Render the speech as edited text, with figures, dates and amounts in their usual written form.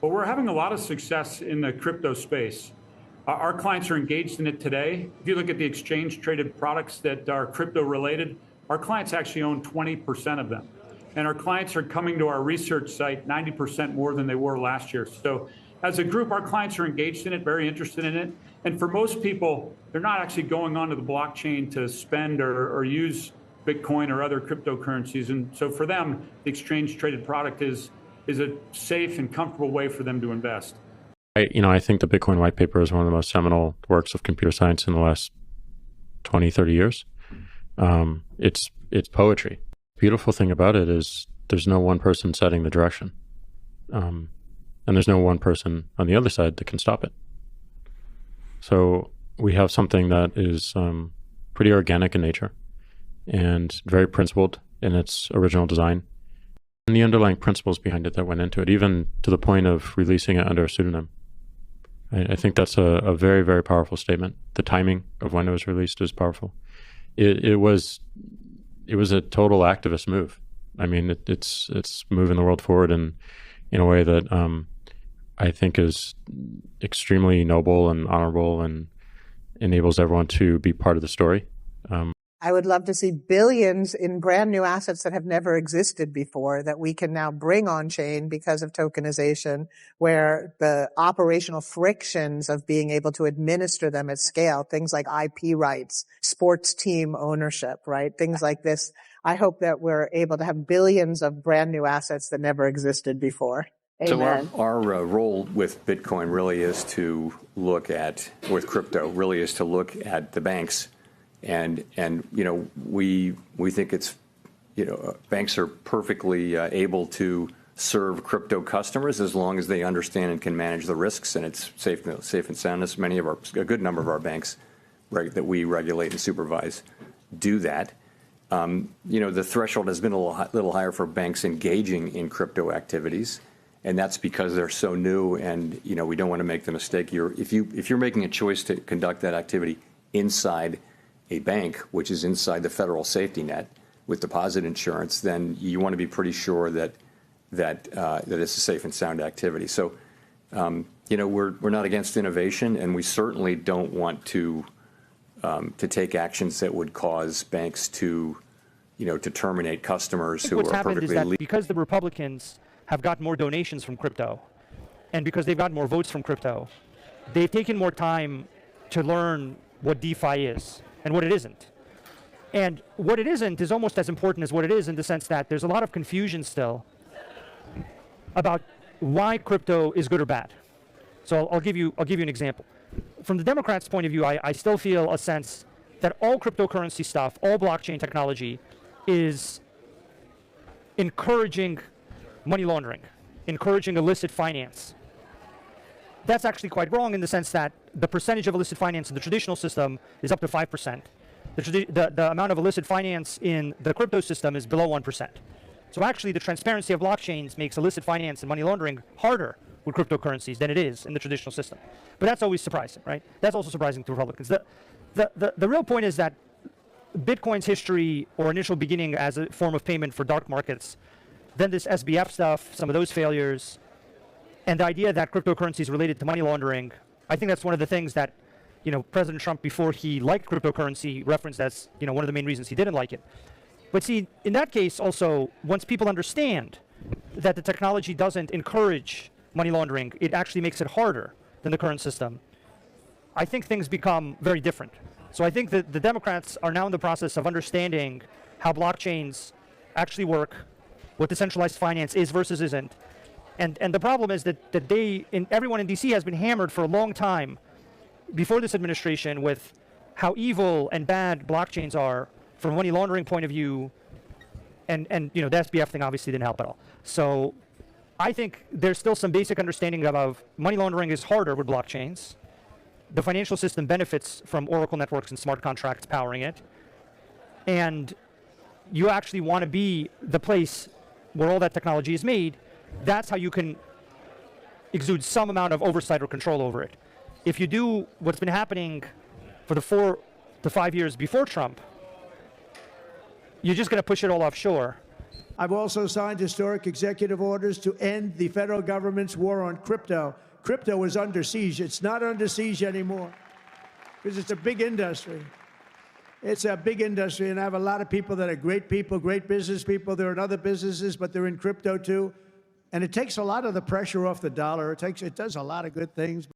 Well, we're having a lot of success in the crypto space. Our clients are engaged in it today. If you look at the exchange traded products that are crypto related, our clients actually own 20% of them. And our clients are coming to our research site 90% more than they were last year. So as a group, our clients are engaged in it, very interested in it. And for most people, they're not actually going onto the blockchain to spend or use Bitcoin or other cryptocurrencies. And so for them, the exchange traded product is a safe and comfortable way for them to invest. I think the Bitcoin white paper is one of the most seminal works of computer science in the last 20, 30 years. It's poetry. Beautiful thing about it is there's no one person setting the direction. And there's no one person on the other side that can stop it. So we have something that is pretty organic in nature and very principled in its original design. And the underlying principles behind it that went into it, even to the point of releasing it under a pseudonym. I think that's a very, very powerful statement. The timing of when it was released is powerful. It was a total activist move. I mean, it's moving the world forward in a way that I think is extremely noble and honorable and enables everyone to be part of the story. I would love to see billions in brand new assets that have never existed before that we can now bring on chain because of tokenization, where the operational frictions of being able to administer them at scale, things like IP rights, sports team ownership, right? Things like this. I hope that we're able to have billions of brand new assets that never existed before. Amen. So our role with Bitcoin really is to look at, with crypto, really is to look at the banks. And we think it's, banks are perfectly able to serve crypto customers as long as they understand and can manage the risks, and it's safe and sound. As a good number of our banks that we regulate and supervise do that. The threshold has been a little higher for banks engaging in crypto activities, and that's because they're so new. And we don't want to make the mistake. If you're making a choice to conduct that activity inside a bank, which is inside the federal safety net with deposit insurance, then you want to be pretty sure that it's a safe and sound activity. So, we're not against innovation, and we certainly don't want to take actions that would cause banks to terminate customers who are perfectly legal. What's happened is that because the Republicans have got more donations from crypto, and because they've got more votes from crypto, they've taken more time to learn what DeFi is and what it isn't. And what it isn't is almost as important as what it is, in the sense that there's a lot of confusion still about why crypto is good or bad. So I'll give you an example. From the Democrats' point of view, I still feel a sense that all cryptocurrency stuff, all blockchain technology, is encouraging money laundering, encouraging illicit finance. That's actually quite wrong, in the sense that the percentage of illicit finance in the traditional system is up to 5%. The amount of illicit finance in the crypto system is below 1%. So actually, the transparency of blockchains makes illicit finance and money laundering harder with cryptocurrencies than it is in the traditional system. But that's always surprising, right? That's also surprising to Republicans. The real point is that Bitcoin's history, or initial beginning as a form of payment for dark markets, then this SBF stuff, some of those failures, and the idea that cryptocurrency is related to money laundering, I think that's one of the things that President Trump, before he liked cryptocurrency, referenced as one of the main reasons he didn't like it. But see, in that case also, once people understand that the technology doesn't encourage money laundering, it actually makes it harder than the current system, I think things become very different. So I think that the Democrats are now in the process of understanding how blockchains actually work, what decentralized finance is versus isn't. And the problem is that everyone in DC has been hammered for a long time before this administration with how evil and bad blockchains are from a money laundering point of view. And the SBF thing obviously didn't help at all. So I think there's still some basic understanding of money laundering is harder with blockchains. The financial system benefits from Oracle networks and smart contracts powering it. And you actually want to be the place where all that technology is made. That's how you can exude some amount of oversight or control over it. If you do what's been happening for the 4 to 5 years before Trump, you're just going to push it all offshore. I've also signed historic executive orders to end the federal government's war on crypto. Crypto is under siege. It's not under siege anymore because it's a big industry. It's a big industry, and I have a lot of people that are great people, great business people. They're in other businesses, but they're in crypto too. And it takes a lot of the pressure off the dollar. It does a lot of good things.